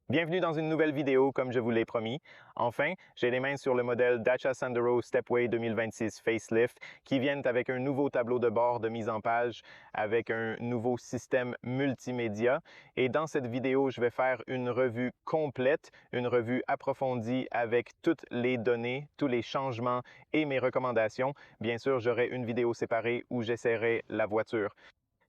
Bienvenue dans une nouvelle vidéo comme je vous l'ai promis. Enfin, j'ai les mains sur le modèle Dacia Sandero Stepway 2026 Facelift qui viennent avec un nouveau tableau de bord de mise en page avec un nouveau système multimédia. Et dans cette vidéo, je vais faire une revue complète, une revue approfondie avec toutes les données, tous les changements et mes recommandations. Bien sûr, j'aurai une vidéo séparée où j'essaierai la voiture.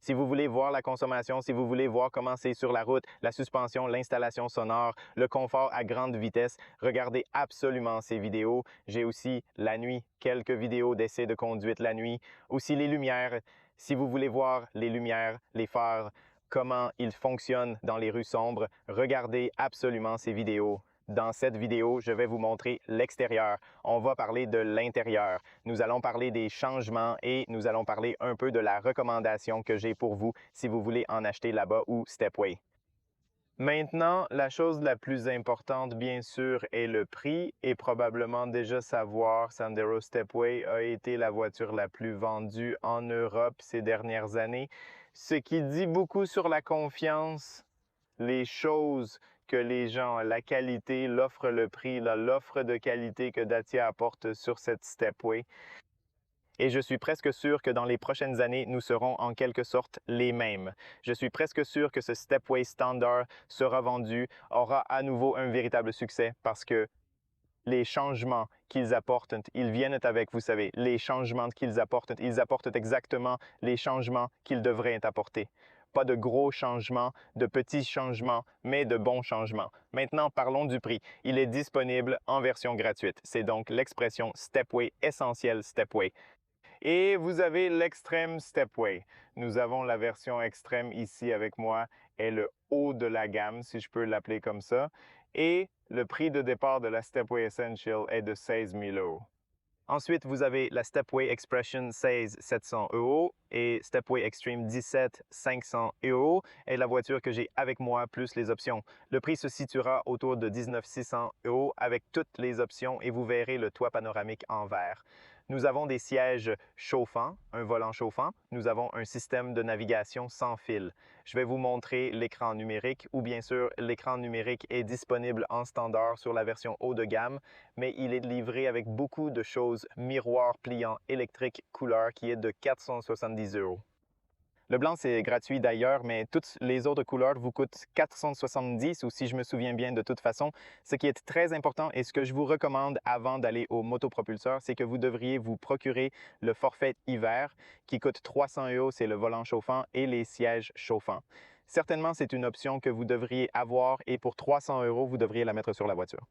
Si vous voulez voir la consommation, si vous voulez voir comment c'est sur la route, la suspension, l'installation sonore, le confort à grande vitesse, regardez absolument ces vidéos. J'ai aussi la nuit, quelques vidéos d'essais de conduite la nuit, aussi les lumières. Si vous voulez voir les lumières, les phares, comment ils fonctionnent dans les rues sombres, regardez absolument ces vidéos. Dans cette vidéo, je vais vous montrer l'extérieur. On va parler de l'intérieur. Nous allons parler des changements et nous allons parler un peu de la recommandation que j'ai pour vous si vous voulez en acheter là-bas ou Stepway. Maintenant, la chose la plus importante, bien sûr, est le prix et probablement déjà savoir, Sandero Stepway a été la voiture la plus vendue en Europe ces dernières années, ce qui dit beaucoup sur la confiance, les choses que les gens, la qualité, l'offre, le prix, l'offre de qualité que Dacia apporte sur cette Stepway. Et je suis presque sûr que dans les prochaines années, nous serons en quelque sorte les mêmes. Je suis presque sûr que ce Stepway Standard sera vendu, aura à nouveau un véritable succès parce que les changements qu'ils apportent, ils viennent avec, vous savez, les changements qu'ils apportent, ils apportent exactement les changements qu'ils devraient apporter. Pas de gros changements, de petits changements, mais de bons changements. Maintenant, parlons du prix. Il est disponible en version gratuite. C'est donc l'expression Stepway Essentiel Stepway. Et vous avez l'extrême Stepway. Nous avons la version extrême ici avec moi et le haut de la gamme, si je peux l'appeler comme ça. Et le prix de départ de la Stepway Essential est de 16 000 euros. Ensuite, vous avez la Stepway Expression 16 700 euros et Stepway Extreme 17 500 euros est la voiture que j'ai avec moi plus les options. Le prix se situera autour de 19 600 euros avec toutes les options et vous verrez le toit panoramique en verre. Nous avons des sièges chauffants, un volant chauffant. Nous avons un système de navigation sans fil. Je vais vous montrer l'écran numérique ou bien sûr l'écran numérique est disponible en standard sur la version haut de gamme, mais il est livré avec beaucoup de choses, miroir pliant électrique couleur qui est de 470 euros. Le blanc, c'est gratuit d'ailleurs, mais toutes les autres couleurs vous coûtent 470 ou si je me souviens bien de toute façon. Ce qui est très important et ce que je vous recommande avant d'aller au motopropulseur, c'est que vous devriez vous procurer le forfait hiver qui coûte 300 euros, c'est le volant chauffant et les sièges chauffants. Certainement, c'est une option que vous devriez avoir et pour 300 euros, vous devriez la mettre sur la voiture.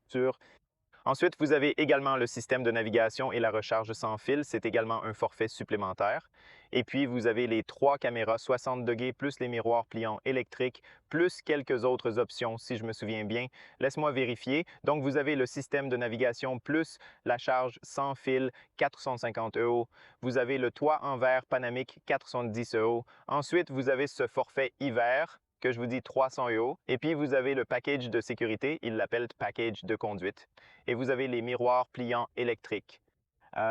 Ensuite, vous avez également le système de navigation et la recharge sans fil. C'est également un forfait supplémentaire. Et puis, vous avez les 3 caméras 60 degrés plus les miroirs pliants électriques, plus quelques autres options, si je me souviens bien. Laisse-moi vérifier. Donc, vous avez le système de navigation plus la charge sans fil, 450 euros. Vous avez le toit en verre Panamic, 410 euros. Ensuite, vous avez ce forfait hiver que je vous dis 300 euros. Et puis, vous avez le package de sécurité, il l'appelle package de conduite. Et vous avez les miroirs pliants électriques.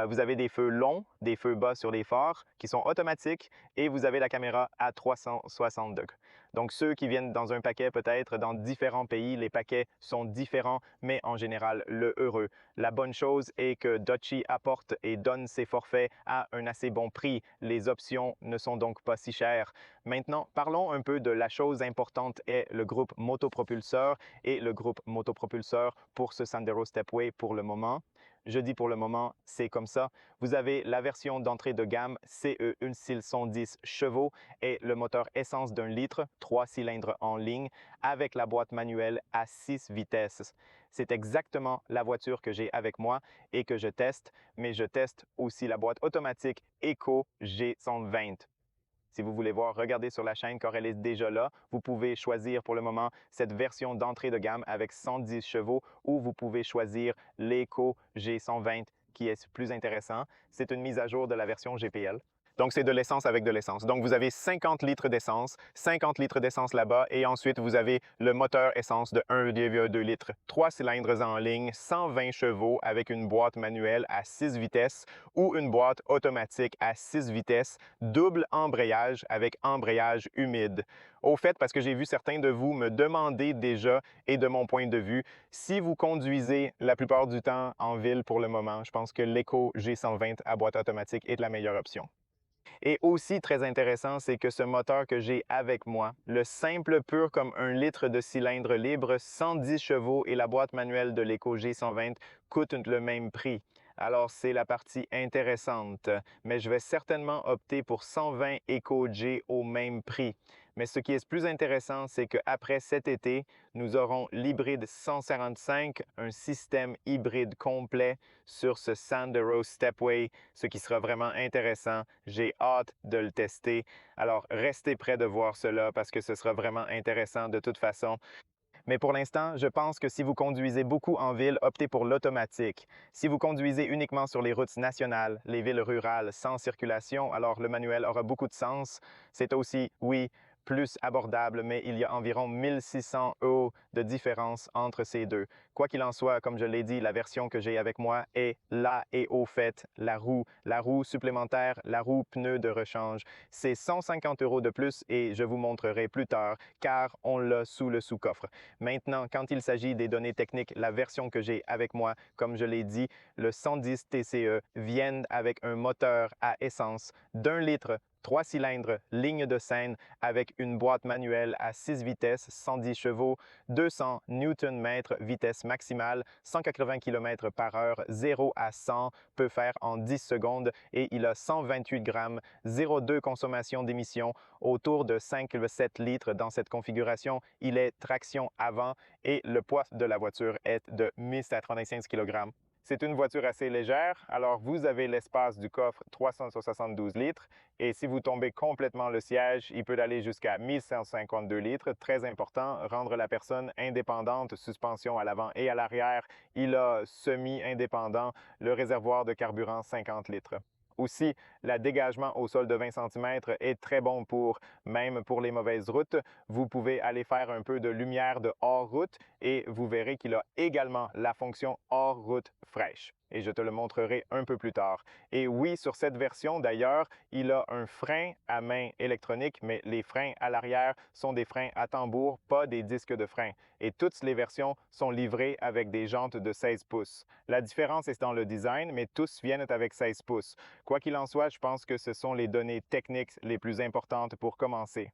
Vous avez des feux longs, des feux bas sur les phares qui sont automatiques et vous avez la caméra à 360 degrés. Donc ceux qui viennent dans un paquet peut-être dans différents pays, les paquets sont différents, mais en général le heureux. La bonne chose est que Dacia apporte et donne ses forfaits à un assez bon prix. Les options ne sont donc pas si chères. Maintenant, parlons un peu de la chose importante est le groupe motopropulseur et le groupe motopropulseur pour ce Sandero Stepway pour le moment. Je dis pour le moment, c'est comme ça. Vous avez la version d'entrée de gamme CE, une style 110 chevaux et le moteur essence d'1 litre, 3 cylindres en ligne, avec la boîte manuelle à 6 vitesses. C'est exactement la voiture que j'ai avec moi et que je teste, mais je teste aussi la boîte automatique Eco G120. Si vous voulez voir, regardez sur la chaîne car elle est déjà là. Vous pouvez choisir pour le moment cette version d'entrée de gamme avec 110 chevaux ou vous pouvez choisir l'Eco G120 qui est plus intéressant. C'est une mise à jour de la version GPL. Donc, c'est de l'essence avec de l'essence. Donc, vous avez 50 litres d'essence là-bas et ensuite, vous avez le moteur essence de 1,2 litres, 3 cylindres en ligne, 120 chevaux avec une boîte manuelle à 6 vitesses ou une boîte automatique à 6 vitesses, double embrayage avec embrayage humide. Au fait, parce que j'ai vu certains de vous me demander déjà, et de mon point de vue, si vous conduisez la plupart du temps en ville pour le moment, je pense que l'Eco G120 à boîte automatique est la meilleure option. Et aussi très intéressant, c'est que ce moteur que j'ai avec moi, le simple pur comme 1 litre de cylindre libre, 110 chevaux et la boîte manuelle de l'Eco G120 coûtent le même prix. Alors, c'est la partie intéressante, mais je vais certainement opter pour 120 Eco-G au même prix. Mais ce qui est plus intéressant, c'est qu'après cet été, nous aurons l'hybride 145, un système hybride complet sur ce Sandero Stepway, ce qui sera vraiment intéressant. J'ai hâte de le tester. Alors, restez prêts de voir cela parce que ce sera vraiment intéressant de toute façon. Mais pour l'instant, je pense que si vous conduisez beaucoup en ville, optez pour l'automatique. Si vous conduisez uniquement sur les routes nationales, les villes rurales sans circulation, alors le manuel aura beaucoup de sens. C'est aussi, oui, plus abordable, mais il y a environ 1600 € de différence entre ces deux. Quoi qu'il en soit, comme je l'ai dit, la version que j'ai avec moi est là et au fait la roue supplémentaire, la roue pneu de rechange. C'est 150 € de plus et je vous montrerai plus tard car on l'a sous le sous-coffre. Maintenant, quand il s'agit des données techniques, la version que j'ai avec moi, comme je l'ai dit, le 110 TCE vient avec un moteur à essence d'1 litre, 3 cylindres, ligne de scène avec une boîte manuelle à 6 vitesses, 110 chevaux, 200 Nm vitesse maximale, 180 km par heure, 0 à 100 peut faire en 10 secondes et il a 128 grammes, 0,2 consommation d'émissions, autour de 5,7 litres dans cette configuration. Il est traction avant et le poids de la voiture est de 1095 kg. C'est une voiture assez légère, alors vous avez l'espace du coffre 372 litres et si vous tombez complètement le siège, il peut aller jusqu'à 1152 litres. Très important, rendre la personne indépendante, suspension à l'avant et à l'arrière. Il a semi-indépendant, le réservoir de carburant 50 litres. Aussi, le dégagement au sol de 20 cm est très bon même pour les mauvaises routes. Vous pouvez aller faire un peu de lumière de hors-route et vous verrez qu'il a également la fonction hors-route fraîche. Et je te le montrerai un peu plus tard. Et oui, sur cette version d'ailleurs, il a un frein à main électronique, mais les freins à l'arrière sont des freins à tambour, pas des disques de frein. Et toutes les versions sont livrées avec des jantes de 16 pouces. La différence est dans le design, mais tous viennent avec 16 pouces. Quoi qu'il en soit, je pense que ce sont les données techniques les plus importantes pour commencer.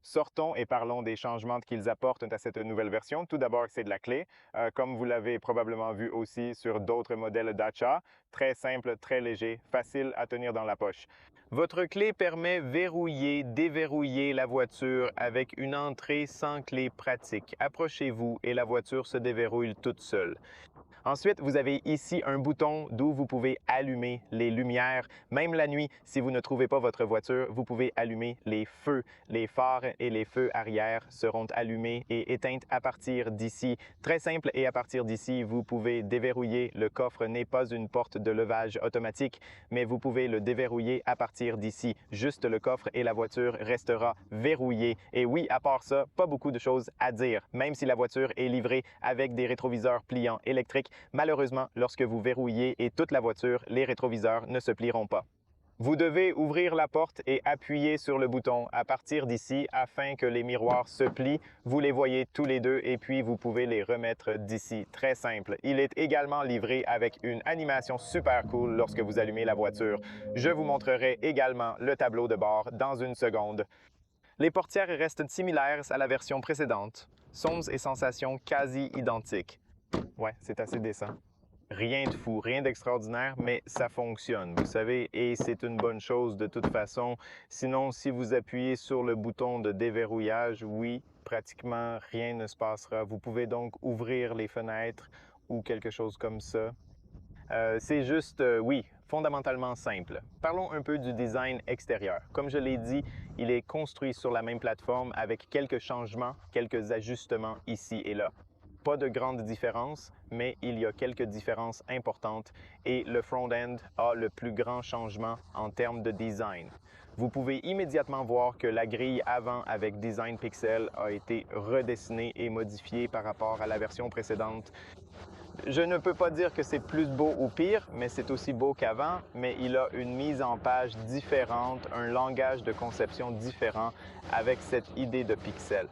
Sortons et parlons des changements qu'ils apportent à cette nouvelle version. Tout d'abord, c'est de la clé, comme vous l'avez probablement vu aussi sur d'autres modèles Dacia. Très simple, très léger, facile à tenir dans la poche. Votre clé permet verrouiller, déverrouiller la voiture avec une entrée sans clé pratique. Approchez-vous et la voiture se déverrouille toute seule. Ensuite, vous avez ici un bouton d'où vous pouvez allumer les lumières. Même la nuit, si vous ne trouvez pas votre voiture, vous pouvez allumer les feux. Les phares et les feux arrière seront allumés et éteints à partir d'ici. Très simple et à partir d'ici, vous pouvez déverrouiller. Le coffre n'est pas une porte de levage automatique, mais vous pouvez le déverrouiller à partir d'ici. Juste le coffre et la voiture restera verrouillée. Et oui, à part ça, pas beaucoup de choses à dire. Même si la voiture est livrée avec des rétroviseurs pliants électriques, malheureusement, lorsque vous verrouillez et toute la voiture, les rétroviseurs ne se plieront pas. Vous devez ouvrir la porte et appuyer sur le bouton à partir d'ici afin que les miroirs se plient. Vous les voyez tous les deux et puis vous pouvez les remettre d'ici. Très simple. Il est également livré avec une animation super cool lorsque vous allumez la voiture. Je vous montrerai également le tableau de bord dans une seconde. Les portières restent similaires à la version précédente. Sons et sensations quasi identiques. Ouais, c'est assez décent. Rien de fou, rien d'extraordinaire, mais ça fonctionne, vous savez, et c'est une bonne chose de toute façon. Sinon, si vous appuyez sur le bouton de déverrouillage, oui, pratiquement rien ne se passera. Vous pouvez donc ouvrir les fenêtres ou quelque chose comme ça. C'est juste, oui, fondamentalement simple. Parlons un peu du design extérieur. Comme je l'ai dit, il est construit sur la même plateforme avec quelques changements, quelques ajustements ici et là. Pas de grandes différences, mais il y a quelques différences importantes et le front-end a le plus grand changement en termes de design. Vous pouvez immédiatement voir que la grille avant avec Design Pixel a été redessinée et modifiée par rapport à la version précédente. Je ne peux pas dire que c'est plus beau ou pire, mais c'est aussi beau qu'avant, mais il a une mise en page différente, un langage de conception différent avec cette idée de pixel.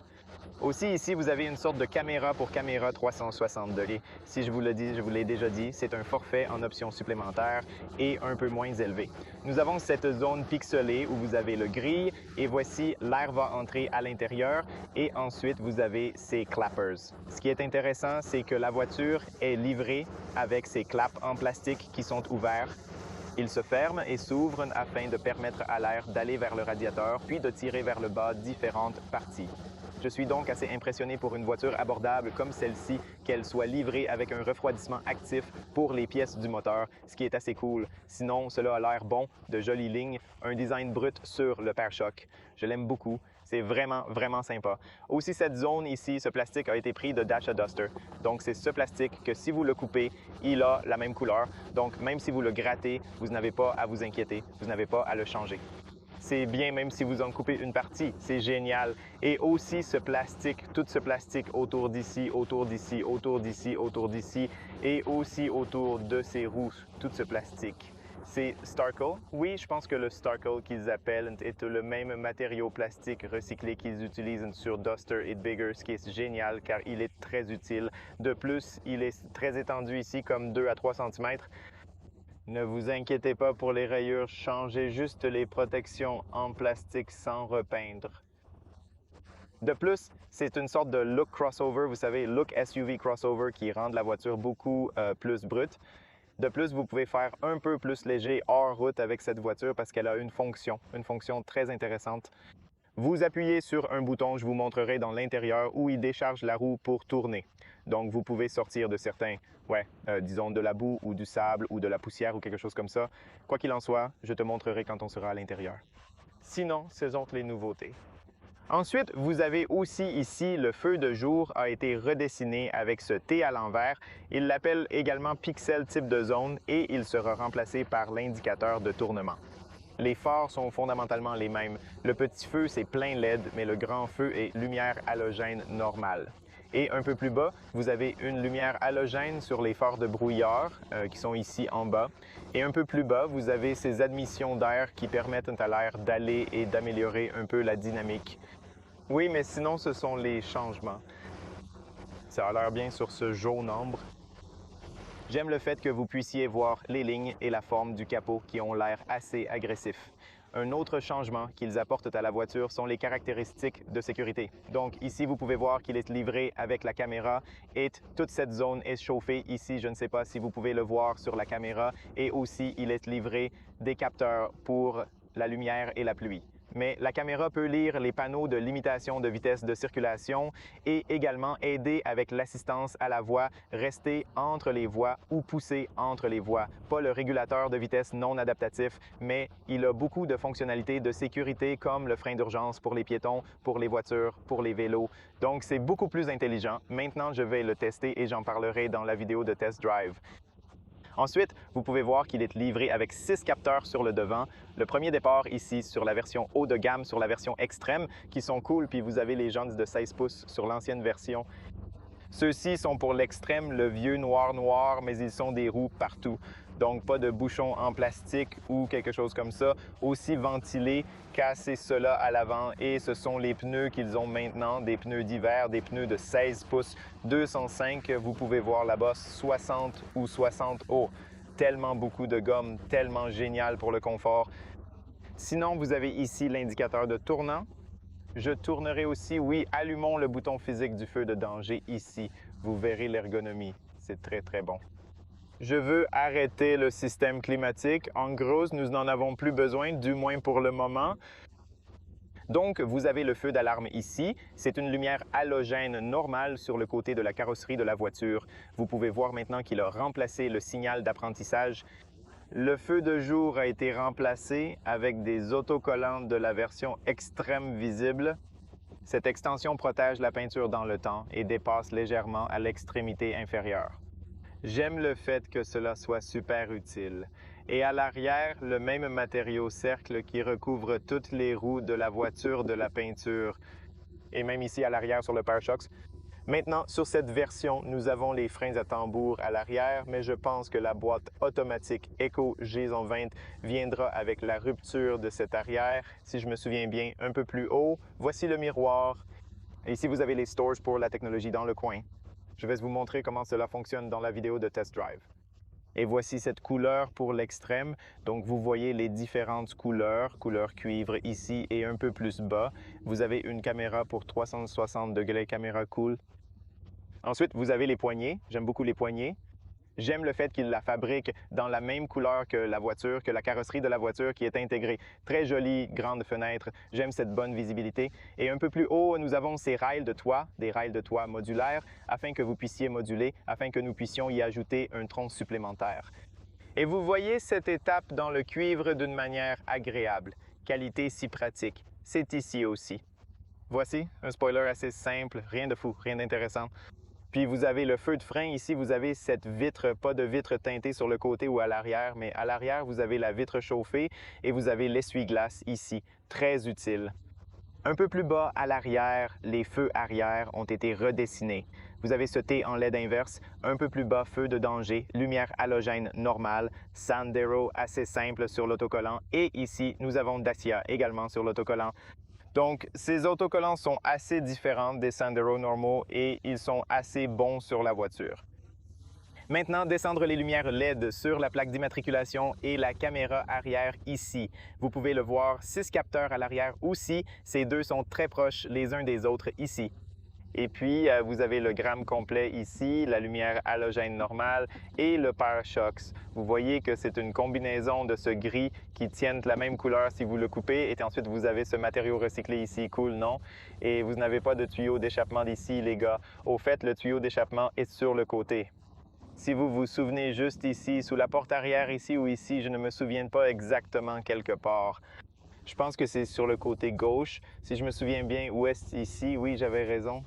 Aussi, ici, vous avez une sorte de caméra pour caméra 360 degrés. Si je vous le dis, je vous l'ai déjà dit, c'est un forfait en options supplémentaires et un peu moins élevé. Nous avons cette zone pixelée où vous avez le grille et voici l'air va entrer à l'intérieur et ensuite vous avez ces clappers. Ce qui est intéressant, c'est que la voiture est livrée avec ces claps en plastique qui sont ouverts. Ils se ferment et s'ouvrent afin de permettre à l'air d'aller vers le radiateur puis de tirer vers le bas différentes parties. Je suis donc assez impressionné pour une voiture abordable comme celle-ci, qu'elle soit livrée avec un refroidissement actif pour les pièces du moteur, ce qui est assez cool. Sinon, cela a l'air bon, de jolies lignes, un design brut sur le pare-choc. Je l'aime beaucoup. C'est vraiment sympa. Aussi, cette zone ici, ce plastique a été pris de Dacia Duster. Donc, c'est ce plastique que si vous le coupez, il a la même couleur. Donc, même si vous le grattez, vous n'avez pas à vous inquiéter. Vous n'avez pas à le changer. C'est bien même si vous en coupez une partie, c'est génial. Et aussi ce plastique, tout ce plastique autour d'ici, autour d'ici, autour d'ici, autour d'ici et aussi autour de ces roues, tout ce plastique. C'est Starkle. Oui, je pense que le Starkle qu'ils appellent est le même matériau plastique recyclé qu'ils utilisent sur Duster et Bigger, ce qui est génial car il est très utile. De plus, il est très étendu ici comme 2 à 3 cm. Ne vous inquiétez pas pour les rayures, changez juste les protections en plastique sans repeindre. De plus, c'est une sorte de look crossover, vous savez, look SUV crossover qui rend la voiture beaucoup plus brute. De plus, vous pouvez faire un peu plus léger hors route avec cette voiture parce qu'elle a une fonction très intéressante. Vous appuyez sur un bouton, je vous montrerai dans l'intérieur où il décharge la roue pour tourner. Donc, vous pouvez sortir de certains, disons de la boue ou du sable ou de la poussière ou quelque chose comme ça. Quoi qu'il en soit, je te montrerai quand on sera à l'intérieur. Sinon, ce sont les nouveautés. Ensuite, vous avez aussi ici le feu de jour a été redessiné avec ce T à l'envers. Il l'appelle également pixel type de zone et il sera remplacé par l'indicateur de tournement. Les phares sont fondamentalement les mêmes. Le petit feu, c'est plein LED, mais le grand feu est lumière halogène normale. Et un peu plus bas, vous avez une lumière halogène sur les phares de brouillard qui sont ici en bas. Et un peu plus bas, vous avez ces admissions d'air qui permettent à l'air d'aller et d'améliorer un peu la dynamique. Oui, mais sinon, ce sont les changements. Ça a l'air bien sur ce jaune ambre. J'aime le fait que vous puissiez voir les lignes et la forme du capot qui ont l'air assez agressifs. Un autre changement qu'ils apportent à la voiture sont les caractéristiques de sécurité. Donc ici, vous pouvez voir qu'il est livré avec la caméra et toute cette zone est chauffée. Ici, je ne sais pas si vous pouvez le voir sur la caméra et aussi il est livré des capteurs pour la lumière et la pluie. Mais la caméra peut lire les panneaux de limitation de vitesse de circulation et également aider avec l'assistance à la voie, rester entre les voies ou pousser entre les voies. Pas le régulateur de vitesse non adaptatif, mais il a beaucoup de fonctionnalités de sécurité comme le frein d'urgence pour les piétons, pour les voitures, pour les vélos. Donc c'est beaucoup plus intelligent. Maintenant, je vais le tester et j'en parlerai dans la vidéo de test drive. Ensuite, vous pouvez voir qu'il est livré avec 6 capteurs sur le devant. Le premier départ ici sur la version haut de gamme, sur la version extrême, qui sont cool, puis vous avez les jantes de 16 pouces sur l'ancienne version. Ceux-ci sont pour l'extrême, le vieux noir, mais ils sont des roues partout. Donc, pas de bouchons en plastique ou quelque chose comme ça. Aussi ventilé, casser cela à l'avant. Et ce sont les pneus qu'ils ont maintenant, des pneus d'hiver, des pneus de 16 pouces, 205. Vous pouvez voir là-bas 60 ou 60. Oh, tellement beaucoup de gomme, tellement génial pour le confort. Sinon, vous avez ici l'indicateur de tournant. Je tournerai aussi, oui, allumons le bouton physique du feu de danger ici. Vous verrez l'ergonomie, c'est très bon. Je veux arrêter le système climatique. En gros, nous n'en avons plus besoin, du moins pour le moment. Donc, vous avez le feu d'alarme ici. C'est une lumière halogène normale sur le côté de la carrosserie de la voiture. Vous pouvez voir maintenant qu'il a remplacé le signal d'apprentissage. Le feu de jour a été remplacé avec des autocollants de la version extrême visible. Cette extension protège la peinture dans le temps et dépasse légèrement à l'extrémité inférieure. J'aime le fait que cela soit super utile. Et à l'arrière, le même matériau cercle qui recouvre toutes les roues de la voiture de la peinture. Et même ici à l'arrière sur le pare-chocs. Maintenant, sur cette version, nous avons les freins à tambour à l'arrière, mais je pense que la boîte automatique Eco G120 viendra avec la rupture de cet arrière. Si je me souviens bien, un peu plus haut, voici le miroir. Et ici, vous avez les stores pour la technologie dans le coin. Je vais vous montrer comment cela fonctionne dans la vidéo de test drive. Et voici cette couleur pour l'extrême. Donc, vous voyez les différentes couleurs, couleur cuivre ici et un peu plus bas. Vous avez une caméra pour 360 degrés, caméra cool. Ensuite, vous avez les poignées. J'aime beaucoup les poignées. J'aime le fait qu'il la fabrique dans la même couleur que la voiture, que la carrosserie de la voiture qui est intégrée. Très jolie, grande fenêtre. J'aime cette bonne visibilité. Et un peu plus haut, nous avons ces rails de toit, des rails de toit modulaires, afin que vous puissiez moduler, afin que nous puissions y ajouter un tronc supplémentaire. Et vous voyez cette étape dans le cuivre d'une manière agréable. Qualité si pratique. C'est ici aussi. Voici un spoiler assez simple, rien de fou, rien d'intéressant. Puis vous avez le feu de frein. Ici, vous avez cette vitre, pas de vitre teintée sur le côté ou à l'arrière, mais à l'arrière, vous avez la vitre chauffée et vous avez l'essuie-glace ici. Très utile. Un peu plus bas à l'arrière, les feux arrière ont été redessinés. Vous avez ce T en LED inverse, un peu plus bas, feu de danger, lumière halogène normale, Sandero assez simple sur l'autocollant et ici, nous avons Dacia également sur l'autocollant. Donc, ces autocollants sont assez différents des Sandero normaux et ils sont assez bons sur la voiture. Maintenant, descendre les lumières LED sur la plaque d'immatriculation et la caméra arrière ici. Vous pouvez le voir, 6 capteurs à l'arrière aussi. Ces deux sont très proches les uns des autres ici. Et puis, vous avez le gramme complet ici, la lumière halogène normale et le pare-chocs. Vous voyez que c'est une combinaison de ce gris qui tiennent la même couleur si vous le coupez. Et ensuite, vous avez ce matériau recyclé ici, cool, non? Et vous n'avez pas de tuyau d'échappement d'ici, les gars. Au fait, le tuyau d'échappement est sur le côté. Si vous vous souvenez juste ici, sous la porte arrière ici ou ici, je ne me souviens pas exactement quelque part. Je pense que c'est sur le côté gauche. Si je me souviens bien, où est-ce ici? Oui, j'avais raison.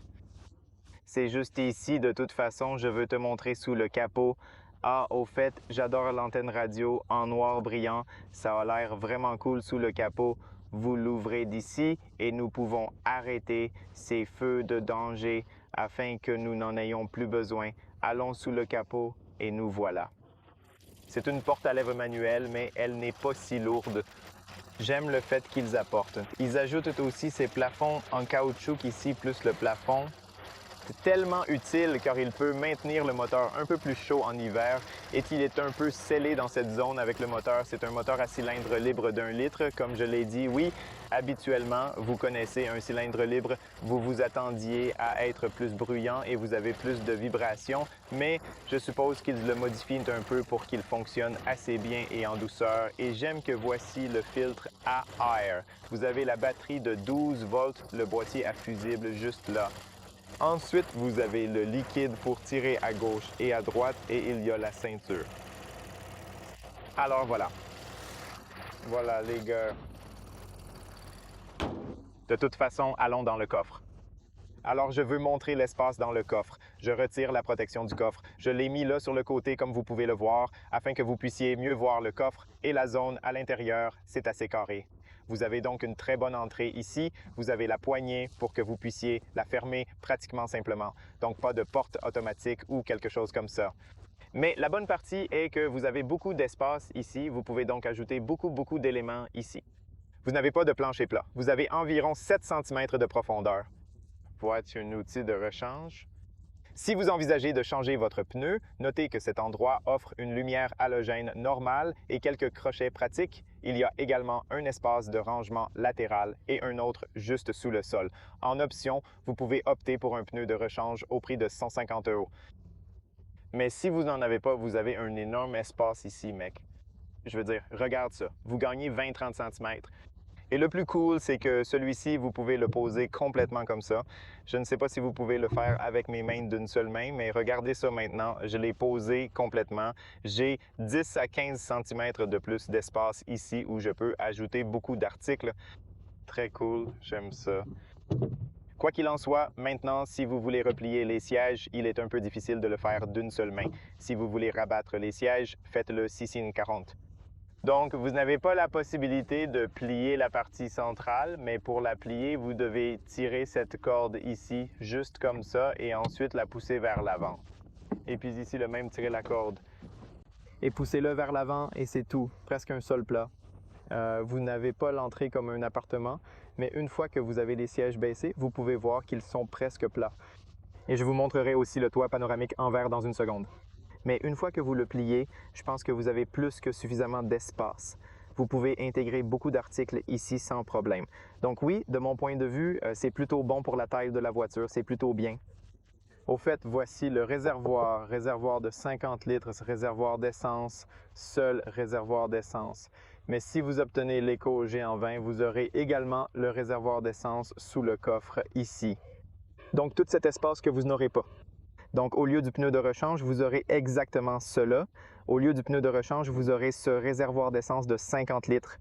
C'est juste ici, de toute façon, je veux te montrer sous le capot. Ah, au fait, j'adore l'antenne radio en noir brillant. Ça a l'air vraiment cool sous le capot. Vous l'ouvrez d'ici et nous pouvons arrêter ces feux de danger afin que nous n'en ayons plus besoin. Allons sous le capot et nous voilà. C'est une porte à lèvres manuelle, mais elle n'est pas si lourde. J'aime le fait qu'ils apportent. Ils ajoutent aussi ces plafonds en caoutchouc ici, plus le plafond. C'est tellement utile car il peut maintenir le moteur un peu plus chaud en hiver et qu'il est un peu scellé dans cette zone avec le moteur. C'est un moteur à cylindre libre d'1 litre. Comme je l'ai dit, oui, habituellement, vous connaissez un cylindre libre, vous vous attendiez à être plus bruyant et vous avez plus de vibrations, mais je suppose qu'ils le modifient un peu pour qu'il fonctionne assez bien et en douceur. Et j'aime que voici le filtre à air. Vous avez la batterie de 12 volts, le boîtier à fusible juste là. Ensuite, vous avez le liquide pour tirer à gauche et à droite et il y a la ceinture. Alors voilà. Voilà les gars. De toute façon, allons dans le coffre. Alors, je veux montrer l'espace dans le coffre. Je retire la protection du coffre. Je l'ai mis là sur le côté comme vous pouvez le voir afin que vous puissiez mieux voir le coffre et la zone à l'intérieur. C'est assez carré. Vous avez donc une très bonne entrée ici. Vous avez la poignée pour que vous puissiez la fermer pratiquement simplement. Donc, pas de porte automatique ou quelque chose comme ça. Mais la bonne partie est que vous avez beaucoup d'espace ici. Vous pouvez donc ajouter beaucoup d'éléments ici. Vous n'avez pas de plancher plat. Vous avez environ 7 cm de profondeur. Voici un outil de rechange. Si vous envisagez de changer votre pneu, notez que cet endroit offre une lumière halogène normale et quelques crochets pratiques. Il y a également un espace de rangement latéral et un autre juste sous le sol. En option, vous pouvez opter pour un pneu de rechange au prix de 150 €. Mais si vous n'en avez pas, vous avez un énorme espace ici, mec. Je veux dire, regarde ça. Vous gagnez 20-30 cm. Et le plus cool, c'est que celui-ci, vous pouvez le poser complètement comme ça. Je ne sais pas si vous pouvez le faire avec mes mains d'une seule main, mais regardez ça maintenant. Je l'ai posé complètement. J'ai 10 à 15 cm de plus d'espace ici où je peux ajouter beaucoup d'articles. Très cool, j'aime ça. Quoi qu'il en soit, maintenant, si vous voulez replier les sièges, il est un peu difficile de le faire d'une seule main. Si vous voulez rabattre les sièges, faites-le 6-40. Donc, vous n'avez pas la possibilité de plier la partie centrale, mais pour la plier, vous devez tirer cette corde ici, juste comme ça, et ensuite la pousser vers l'avant. Et puis ici, le même, tirer la corde. Et poussez-le vers l'avant, et c'est tout, presque un sol plat. Vous n'avez pas l'entrée comme un appartement, mais une fois que vous avez les sièges baissés, vous pouvez voir qu'ils sont presque plats. Et je vous montrerai aussi le toit panoramique en verre dans une seconde. Mais une fois que vous le pliez, je pense que vous avez plus que suffisamment d'espace. Vous pouvez intégrer beaucoup d'articles ici sans problème. Donc oui, de mon point de vue, c'est plutôt bon pour la taille de la voiture, c'est plutôt bien. Au fait, voici le réservoir de 50 litres, réservoir d'essence, seul réservoir d'essence. Mais si vous obtenez l'Eco Géant20, vous aurez également le réservoir d'essence sous le coffre ici. Donc tout cet espace que vous n'aurez pas. Donc au lieu du pneu de rechange, vous aurez exactement cela. Au lieu du pneu de rechange, vous aurez ce réservoir d'essence de 50 litres.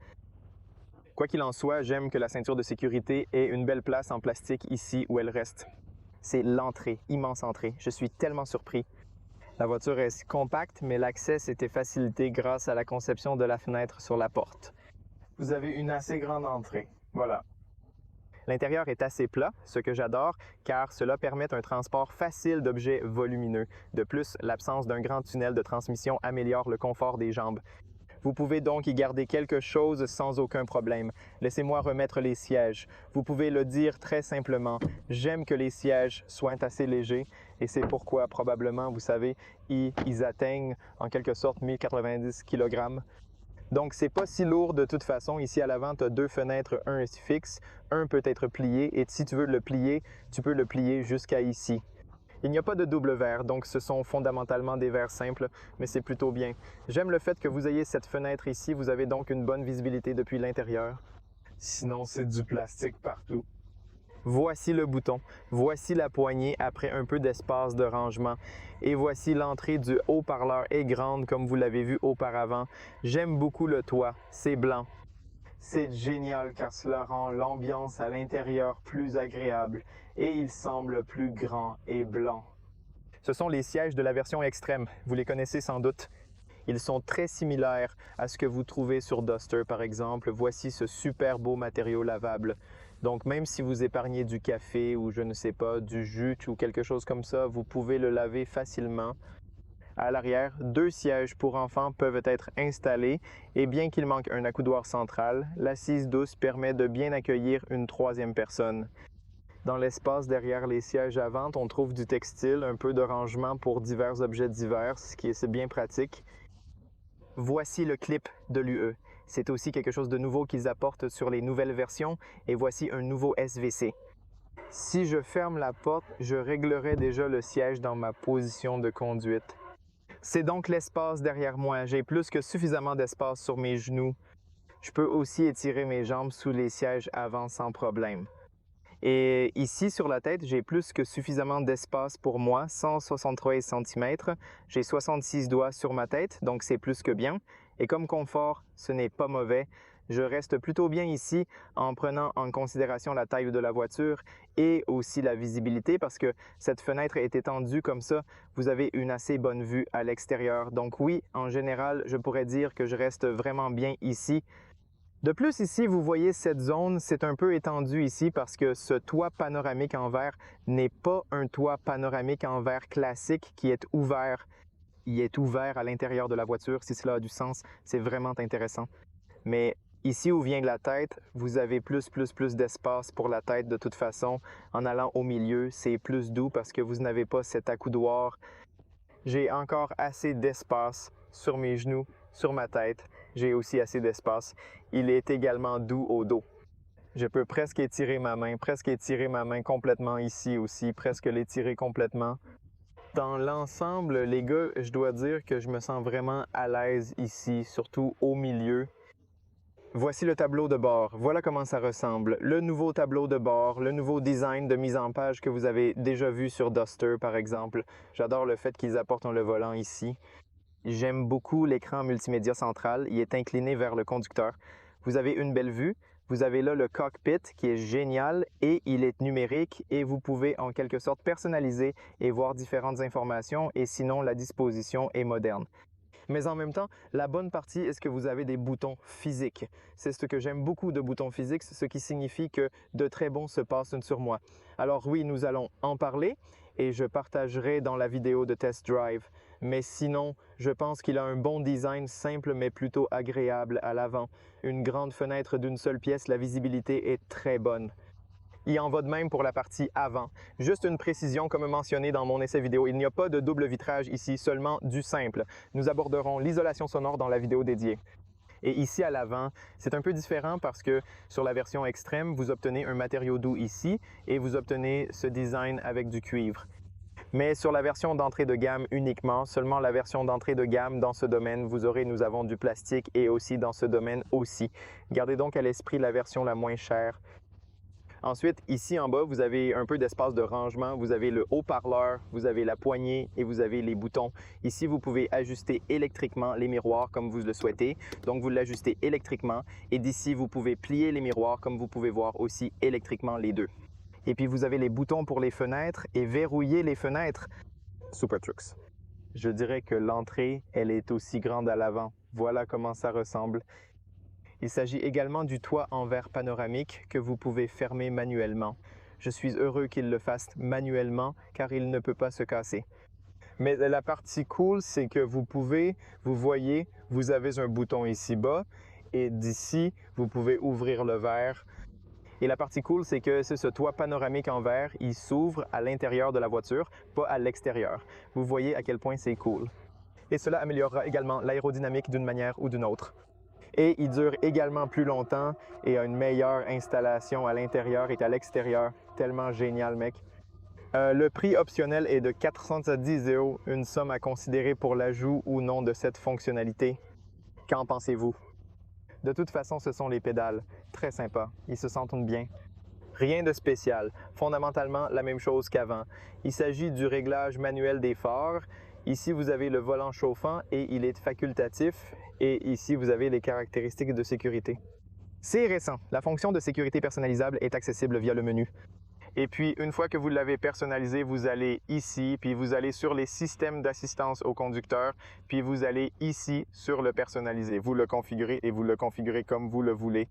Quoi qu'il en soit, j'aime que la ceinture de sécurité ait une belle place en plastique ici où elle reste. C'est l'entrée, immense entrée. Je suis tellement surpris. La voiture est compacte, mais l'accès s'était facilité grâce à la conception de la fenêtre sur la porte. Vous avez une assez grande entrée. Voilà. L'intérieur est assez plat, ce que j'adore, car cela permet un transport facile d'objets volumineux. De plus, l'absence d'un grand tunnel de transmission améliore le confort des jambes. Vous pouvez donc y garder quelque chose sans aucun problème. Laissez-moi remettre les sièges. Vous pouvez le dire très simplement. J'aime que les sièges soient assez légers et c'est pourquoi probablement, vous savez, ils atteignent en quelque sorte 1090 kg. Donc, c'est pas si lourd de toute façon. Ici à l'avant, tu as deux fenêtres, un est fixe, un peut être plié et si tu veux le plier, tu peux le plier jusqu'à ici. Il n'y a pas de double verre, donc ce sont fondamentalement des verres simples, mais c'est plutôt bien. J'aime le fait que vous ayez cette fenêtre ici, vous avez donc une bonne visibilité depuis l'intérieur. Sinon, c'est du plastique partout. Voici le bouton, voici la poignée après un peu d'espace de rangement. Et voici l'entrée du haut-parleur est grande comme vous l'avez vu auparavant. J'aime beaucoup le toit, c'est blanc. C'est génial car cela rend l'ambiance à l'intérieur plus agréable et il semble plus grand et blanc. Ce sont les sièges de la version extrême, vous les connaissez sans doute. Ils sont très similaires à ce que vous trouvez sur Duster par exemple. Voici ce super beau matériau lavable. Donc même si vous épargnez du café ou je ne sais pas, du jus ou quelque chose comme ça, vous pouvez le laver facilement. À l'arrière, deux sièges pour enfants peuvent être installés et bien qu'il manque un accoudoir central, l'assise douce permet de bien accueillir une troisième personne. Dans l'espace derrière les sièges avant, on trouve du textile, un peu de rangement pour divers objets divers, ce qui est bien pratique. Voici le clip de l'UE. C'est aussi quelque chose de nouveau qu'ils apportent sur les nouvelles versions et voici un nouveau SVC. Si je ferme la porte, je réglerai déjà le siège dans ma position de conduite. C'est donc l'espace derrière moi. J'ai plus que suffisamment d'espace sur mes genoux. Je peux aussi étirer mes jambes sous les sièges avant sans problème. Et ici sur la tête, j'ai plus que suffisamment d'espace pour moi, 173 cm. J'ai 66 doigts sur ma tête, donc c'est plus que bien. Et comme confort, ce n'est pas mauvais. Je reste plutôt bien ici en prenant en considération la taille de la voiture et aussi la visibilité parce que cette fenêtre est étendue comme ça, vous avez une assez bonne vue à l'extérieur. Donc oui, en général, je pourrais dire que je reste vraiment bien ici. De plus, ici, vous voyez cette zone, c'est un peu étendu ici parce que ce toit panoramique en verre n'est pas un toit panoramique en verre classique qui est ouvert. Il est ouvert à l'intérieur de la voiture, si cela a du sens, c'est vraiment intéressant. Mais ici où vient la tête, vous avez plus d'espace pour la tête de toute façon. En allant au milieu, c'est plus doux parce que vous n'avez pas cet accoudoir. J'ai encore assez d'espace sur mes genoux, sur ma tête. J'ai aussi assez d'espace. Il est également doux au dos. Je peux presque étirer ma main complètement ici aussi, presque l'étirer complètement. Dans l'ensemble, les gars, je dois dire que je me sens vraiment à l'aise ici, surtout au milieu. Voici le tableau de bord. Voilà comment ça ressemble. Le nouveau tableau de bord, le nouveau design de mise en page que vous avez déjà vu sur Duster, par exemple. J'adore le fait qu'ils apportent le volant ici. J'aime beaucoup l'écran multimédia central. Il est incliné vers le conducteur. Vous avez une belle vue. Vous avez là le cockpit qui est génial et il est numérique et vous pouvez en quelque sorte personnaliser et voir différentes informations et sinon la disposition est moderne. Mais en même temps, la bonne partie est que vous avez des boutons physiques. C'est ce que j'aime beaucoup de boutons physiques, ce qui signifie que de très bons se passent sur moi. Alors oui, nous allons en parler et je partagerai dans la vidéo de test drive. Mais sinon, je pense qu'il a un bon design simple mais plutôt agréable à l'avant. Une grande fenêtre d'une seule pièce, la visibilité est très bonne. Il en va de même pour la partie avant. Juste une précision, comme mentionné dans mon essai vidéo, il n'y a pas de double vitrage ici, seulement du simple. Nous aborderons l'isolation sonore dans la vidéo dédiée. Et ici à l'avant, c'est un peu différent parce que sur la version extrême, vous obtenez un matériau doux ici et vous obtenez ce design avec du cuivre. Mais sur la version d'entrée de gamme uniquement, seulement la version d'entrée de gamme dans ce domaine, nous avons du plastique et aussi dans ce domaine aussi. Gardez donc à l'esprit la version la moins chère. Ensuite, ici en bas, vous avez un peu d'espace de rangement. Vous avez le haut-parleur, vous avez la poignée et vous avez les boutons. Ici, vous pouvez ajuster électriquement les miroirs comme vous le souhaitez. Donc, vous l'ajustez électriquement. Et d'ici, vous pouvez plier les miroirs comme vous pouvez voir aussi électriquement les deux. Et puis, vous avez les boutons pour les fenêtres et verrouiller les fenêtres. Super tricks. Je dirais que l'entrée, elle est aussi grande à l'avant. Voilà comment ça ressemble. Il s'agit également du toit en verre panoramique que vous pouvez fermer manuellement. Je suis heureux qu'il le fasse manuellement car il ne peut pas se casser. Mais la partie cool, c'est que vous voyez, vous avez un bouton ici bas et d'ici, vous pouvez ouvrir le verre. Et la partie cool, c'est que ce toit panoramique en verre, il s'ouvre à l'intérieur de la voiture, pas à l'extérieur. Vous voyez à quel point c'est cool. Et cela améliorera également l'aérodynamique d'une manière ou d'une autre. Et il dure également plus longtemps et a une meilleure installation à l'intérieur et à l'extérieur. Tellement génial, mec. Le prix optionnel est de 410 €, une somme à considérer pour l'ajout ou non de cette fonctionnalité. Qu'en pensez-vous? De toute façon, ce sont les pédales. Très sympa. Ils se sentent bien. Rien de spécial. Fondamentalement, la même chose qu'avant. Il s'agit du réglage manuel des phares. Ici, vous avez le volant chauffant et il est facultatif. Et ici, vous avez les caractéristiques de sécurité. C'est récent. La fonction de sécurité personnalisable est accessible via le menu. Et puis, une fois que vous l'avez personnalisé, vous allez ici, puis vous allez sur les systèmes d'assistance au conducteur, puis vous allez ici sur le personnaliser. Vous le configurez et vous le configurez comme vous le voulez.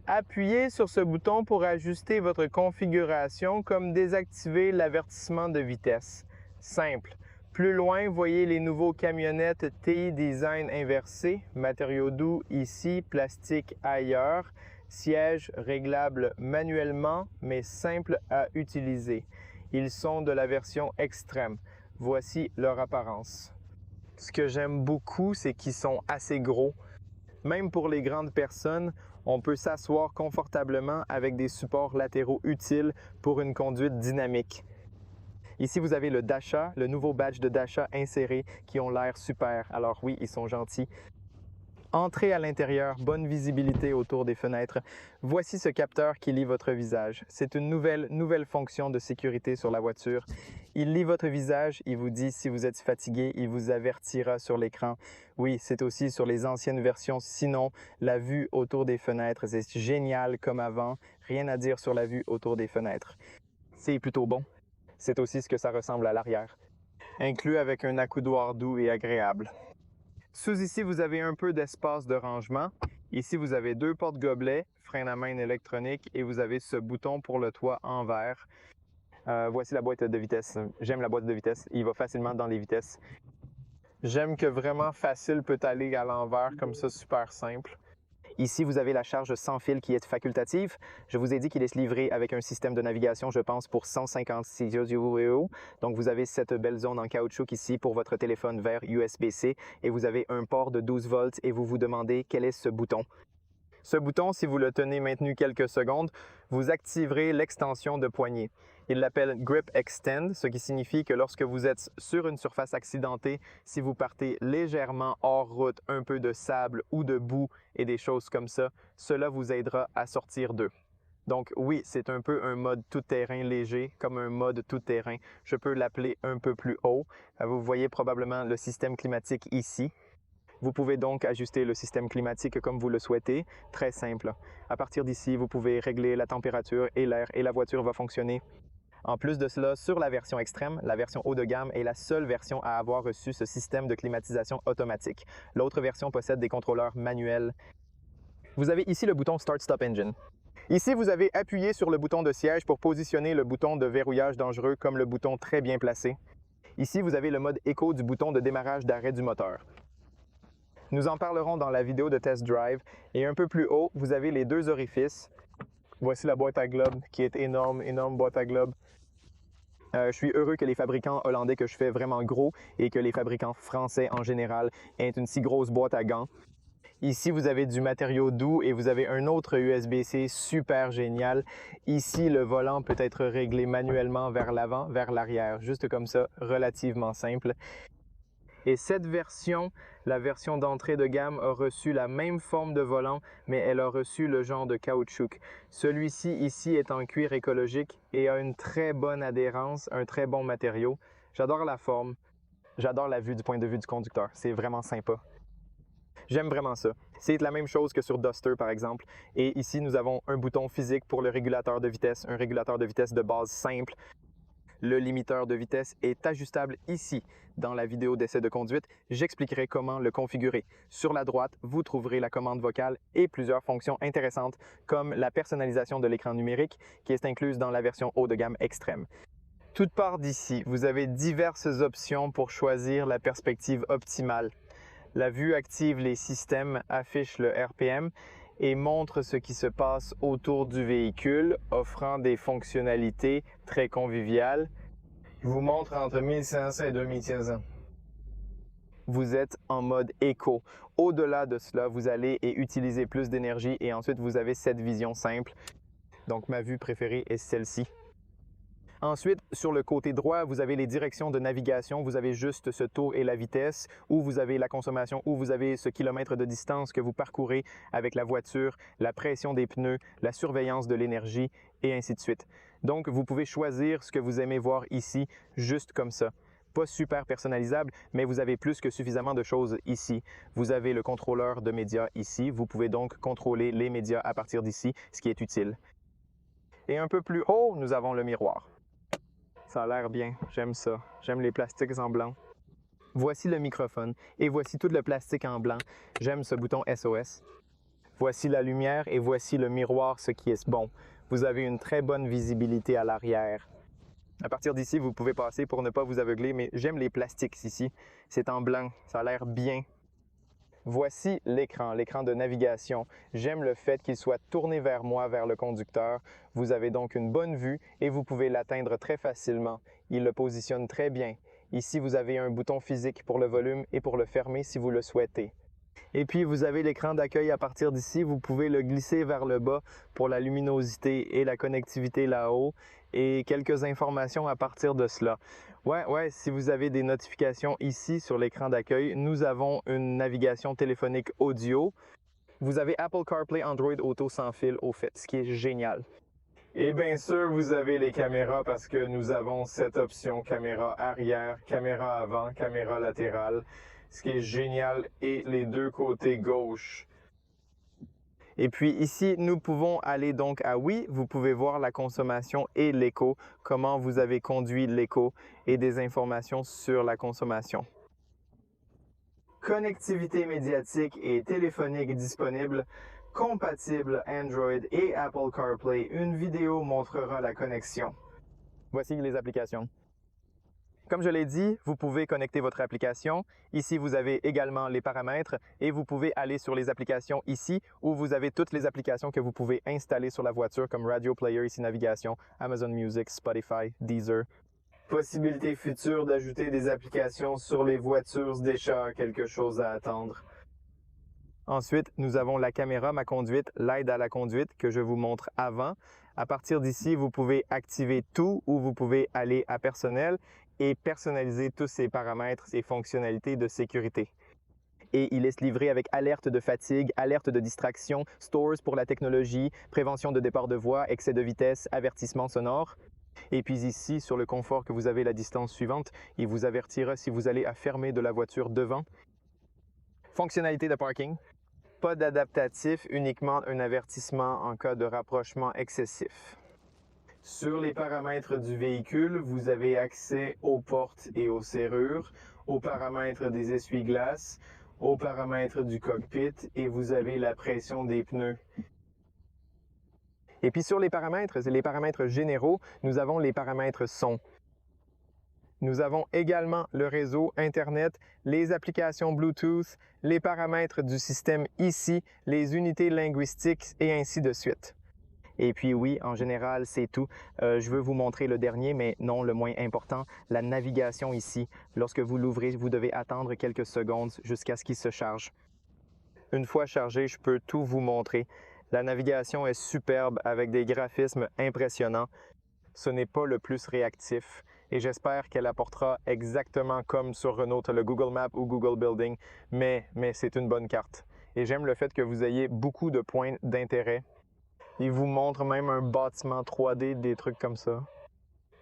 Appuyez sur ce bouton pour ajuster votre configuration comme désactiver l'avertissement de vitesse. Simple. Plus loin, voyez les nouveaux camionnettes TI Design inversé, matériaux doux ici, plastique ailleurs, sièges réglables manuellement mais simples à utiliser. Ils sont de la version extrême. Voici leur apparence. Ce que j'aime beaucoup, c'est qu'ils sont assez gros. Même pour les grandes personnes, on peut s'asseoir confortablement avec des supports latéraux utiles pour une conduite dynamique. Ici, vous avez le Dacia, le nouveau badge de Dacia inséré qui ont l'air super. Alors oui, ils sont gentils. Entrez à l'intérieur, bonne visibilité autour des fenêtres. Voici ce capteur qui lit votre visage. C'est une nouvelle fonction de sécurité sur la voiture. Il lit votre visage, il vous dit si vous êtes fatigué, il vous avertira sur l'écran. Oui, c'est aussi sur les anciennes versions. Sinon, la vue autour des fenêtres, c'est génial comme avant. Rien à dire sur la vue autour des fenêtres. C'est plutôt bon. C'est aussi ce que ça ressemble à l'arrière. Inclus avec un accoudoir doux et agréable. Sous ici, vous avez un peu d'espace de rangement. Ici, vous avez deux porte-gobelets, frein à main électronique et vous avez ce bouton pour le toit en verre. Voici la boîte de vitesse. J'aime la boîte de vitesse. Il va facilement dans les vitesses. J'aime que vraiment facile peut aller à l'envers comme ça, super simple. Ici, vous avez la charge sans fil qui est facultative. Je vous ai dit qu'il est livré avec un système de navigation, je pense, pour 156 €. Donc, vous avez cette belle zone en caoutchouc ici pour votre téléphone vers USB-C et vous avez un port de 12 volts et vous vous demandez quel est ce bouton. Ce bouton, si vous le tenez maintenu quelques secondes, vous activerez l'extension de poignée. Il l'appelle Grip Extend, ce qui signifie que lorsque vous êtes sur une surface accidentée, si vous partez légèrement hors route, un peu de sable ou de boue et des choses comme ça, cela vous aidera à sortir d'eux. Donc oui, c'est un peu un mode tout-terrain léger, comme un mode tout-terrain. Je peux l'appeler un peu plus haut. Vous voyez probablement le système climatique ici. Vous pouvez donc ajuster le système climatique comme vous le souhaitez, très simple. À partir d'ici, vous pouvez régler la température et l'air et la voiture va fonctionner. En plus de cela, sur la version extrême, la version haut de gamme est la seule version à avoir reçu ce système de climatisation automatique. L'autre version possède des contrôleurs manuels. Vous avez ici le bouton Start Stop Engine. Ici, vous avez appuyé sur le bouton de siège pour positionner le bouton de verrouillage dangereux comme le bouton très bien placé. Ici, vous avez le mode écho du bouton de démarrage d'arrêt du moteur. Nous en parlerons dans la vidéo de test drive et un peu plus haut, vous avez les deux orifices. Voici la boîte à globes qui est énorme boîte à globes. Je suis heureux que les fabricants hollandais que je fais vraiment gros et que les fabricants français en général aient une si grosse boîte à gants. Ici, vous avez du matériau doux et vous avez un autre USB-C super génial. Ici, le volant peut être réglé manuellement vers l'avant, vers l'arrière, juste comme ça, relativement simple. Et cette version, la version d'entrée de gamme, a reçu la même forme de volant, mais elle a reçu le genre de caoutchouc. Celui-ci ici est en cuir écologique et a une très bonne adhérence, un très bon matériau. J'adore la forme, j'adore la vue du point de vue du conducteur, c'est vraiment sympa. J'aime vraiment ça. C'est la même chose que sur Duster par exemple. Et ici, nous avons un bouton physique pour le régulateur de vitesse, un régulateur de vitesse de base simple. Le limiteur de vitesse est ajustable ici. Dans la vidéo d'essai de conduite, j'expliquerai comment le configurer. Sur la droite, vous trouverez la commande vocale et plusieurs fonctions intéressantes comme la personnalisation de l'écran numérique qui est incluse dans la version haut de gamme extrême. Toute part d'ici, vous avez diverses options pour choisir la perspective optimale. La vue active les systèmes, affiche le RPM et montre ce qui se passe autour du véhicule, offrant des fonctionnalités très conviviales. Il vous montre entre 1500 et 2500. Vous êtes en mode éco. Au-delà de cela, vous allez et utiliser plus d'énergie et ensuite vous avez cette vision simple. Donc ma vue préférée est celle-ci. Ensuite, sur le côté droit, vous avez les directions de navigation. Vous avez juste ce tour et la vitesse, où vous avez la consommation, où vous avez ce kilomètre de distance que vous parcourez avec la voiture, la pression des pneus, la surveillance de l'énergie et ainsi de suite. Donc, vous pouvez choisir ce que vous aimez voir ici, juste comme ça. Pas super personnalisable, mais vous avez plus que suffisamment de choses ici. Vous avez le contrôleur de médias ici. Vous pouvez donc contrôler les médias à partir d'ici, ce qui est utile. Et un peu plus haut, nous avons le miroir. Ça a l'air bien, j'aime ça. J'aime les plastiques en blanc. Voici le microphone et voici tout le plastique en blanc. J'aime ce bouton SOS. Voici la lumière et voici le miroir, ce qui est bon. Vous avez une très bonne visibilité à l'arrière. À partir d'ici, vous pouvez passer pour ne pas vous aveugler, mais j'aime les plastiques ici. C'est en blanc, ça a l'air bien. Voici l'écran de navigation. J'aime le fait qu'il soit tourné vers moi, vers le conducteur. Vous avez donc une bonne vue et vous pouvez l'atteindre très facilement. Il le positionne très bien. Ici, vous avez un bouton physique pour le volume et pour le fermer si vous le souhaitez. Et puis, vous avez l'écran d'accueil à partir d'ici. Vous pouvez le glisser vers le bas pour la luminosité et la connectivité là-haut et quelques informations à partir de cela. Ouais, si vous avez des notifications ici sur l'écran d'accueil, nous avons une navigation téléphonique audio. Vous avez Apple CarPlay, Android Auto sans fil au fait, ce qui est génial. Et bien sûr, vous avez les caméras parce que nous avons cette option caméra arrière, caméra avant, caméra latérale, ce qui est génial, et les deux côtés gauche. Et puis ici, nous pouvons aller donc à oui, vous pouvez voir la consommation et l'éco, comment vous avez conduit l'éco et des informations sur la consommation. Connectivité médiatique et téléphonique disponible, compatible Android et Apple CarPlay. Une vidéo montrera la connexion. Voici les applications. Comme je l'ai dit, vous pouvez connecter votre application. Ici, vous avez également les paramètres et vous pouvez aller sur les applications ici où vous avez toutes les applications que vous pouvez installer sur la voiture comme Radio Player, ici navigation, Amazon Music, Spotify, Deezer. Possibilité future d'ajouter des applications sur les voitures déjà, quelque chose à attendre. Ensuite, nous avons la caméra, ma conduite, l'aide à la conduite que je vous montre avant. À partir d'ici, vous pouvez activer tout ou vous pouvez aller à personnel et personnaliser tous ces paramètres et fonctionnalités de sécurité. Et il est livré avec alerte de fatigue, alerte de distraction, stores pour la technologie, prévention de départ de voie, excès de vitesse, avertissement sonore. Et puis ici, sur le confort que vous avez la distance suivante, il vous avertira si vous allez à fermer de la voiture devant. Fonctionnalité de parking. Pas d'adaptatif, uniquement un avertissement en cas de rapprochement excessif. Sur les paramètres du véhicule, vous avez accès aux portes et aux serrures, aux paramètres des essuie-glaces, aux paramètres du cockpit et vous avez la pression des pneus. Et puis sur les paramètres généraux, nous avons les paramètres son. Nous avons également le réseau Internet, les applications Bluetooth, les paramètres du système ici, les unités linguistiques et ainsi de suite. Et puis oui, en général, c'est tout. Je veux vous montrer le dernier, mais non le moins important, la navigation ici. Lorsque vous l'ouvrez, vous devez attendre quelques secondes jusqu'à ce qu'il se charge. Une fois chargé, je peux tout vous montrer. La navigation est superbe avec des graphismes impressionnants. Ce n'est pas le plus réactif et j'espère qu'elle apportera exactement comme sur Renault, le Google Maps ou Google Building, mais c'est une bonne carte. Et j'aime le fait que vous ayez beaucoup de points d'intérêt. Il vous montre même un bâtiment 3D, des trucs comme ça.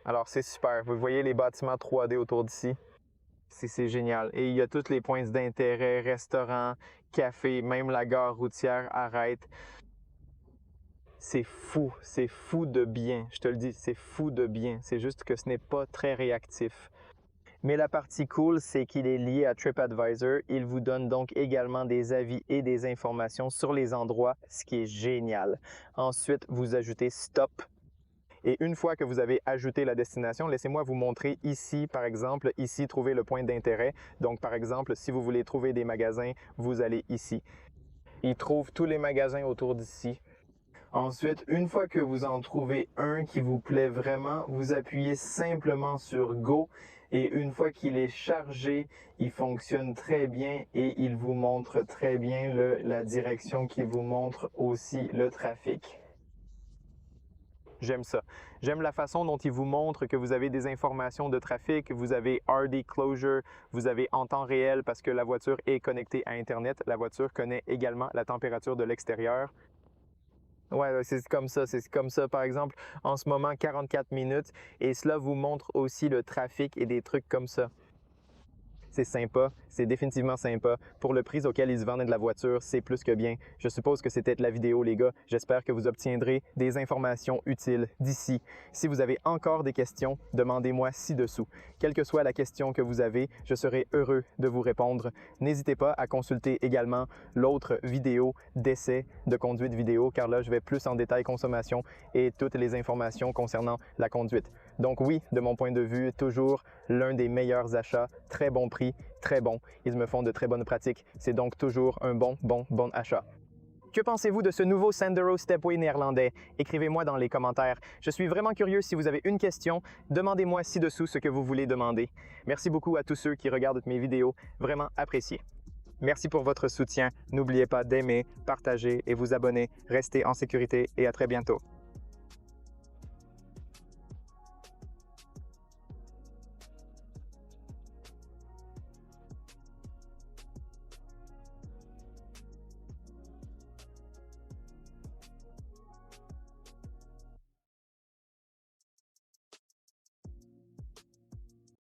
Alors c'est super, vous voyez les bâtiments 3D autour d'ici. C'est génial. Et il y a tous les points d'intérêt, restaurants, cafés, même la gare routière arrête. C'est fou de bien, je te le dis, c'est fou de bien. C'est juste que ce n'est pas très réactif. Mais la partie cool, c'est qu'il est lié à TripAdvisor. Il vous donne donc également des avis et des informations sur les endroits, ce qui est génial. Ensuite, vous ajoutez Stop. Et une fois que vous avez ajouté la destination, laissez-moi vous montrer ici, par exemple, ici, trouver le point d'intérêt. Donc, par exemple, si vous voulez trouver des magasins, vous allez ici. Il trouve tous les magasins autour d'ici. Ensuite, une fois que vous en trouvez un qui vous plaît vraiment, vous appuyez simplement sur Go et une fois qu'il est chargé, il fonctionne très bien et il vous montre très bien la direction qui vous montre aussi le trafic. J'aime ça. J'aime la façon dont il vous montre que vous avez des informations de trafic, vous avez RD Closure, vous avez en temps réel parce que la voiture est connectée à Internet. La voiture connaît également la température de l'extérieur. Ouais, c'est comme ça. Par exemple, en ce moment, 44 minutes et cela vous montre aussi le trafic et des trucs comme ça. C'est sympa, c'est définitivement sympa. Pour le prix auquel ils se vendent de la voiture, c'est plus que bien. Je suppose que c'était la vidéo, les gars. J'espère que vous obtiendrez des informations utiles d'ici. Si vous avez encore des questions, demandez-moi ci-dessous. Quelle que soit la question que vous avez, je serai heureux de vous répondre. N'hésitez pas à consulter également l'autre vidéo d'essai de conduite vidéo, car là, je vais plus en détail consommation et toutes les informations concernant la conduite. Donc oui, de mon point de vue, toujours l'un des meilleurs achats, très bon prix, très bon. Ils me font de très bonnes pratiques. C'est donc toujours un bon achat. Que pensez-vous de ce nouveau Sandero Stepway néerlandais? Écrivez-moi dans les commentaires. Je suis vraiment curieux. Si vous avez une question, demandez-moi ci-dessous ce que vous voulez demander. Merci beaucoup à tous ceux qui regardent mes vidéos. Vraiment apprécié. Merci pour votre soutien. N'oubliez pas d'aimer, partager et vous abonner. Restez en sécurité et à très bientôt.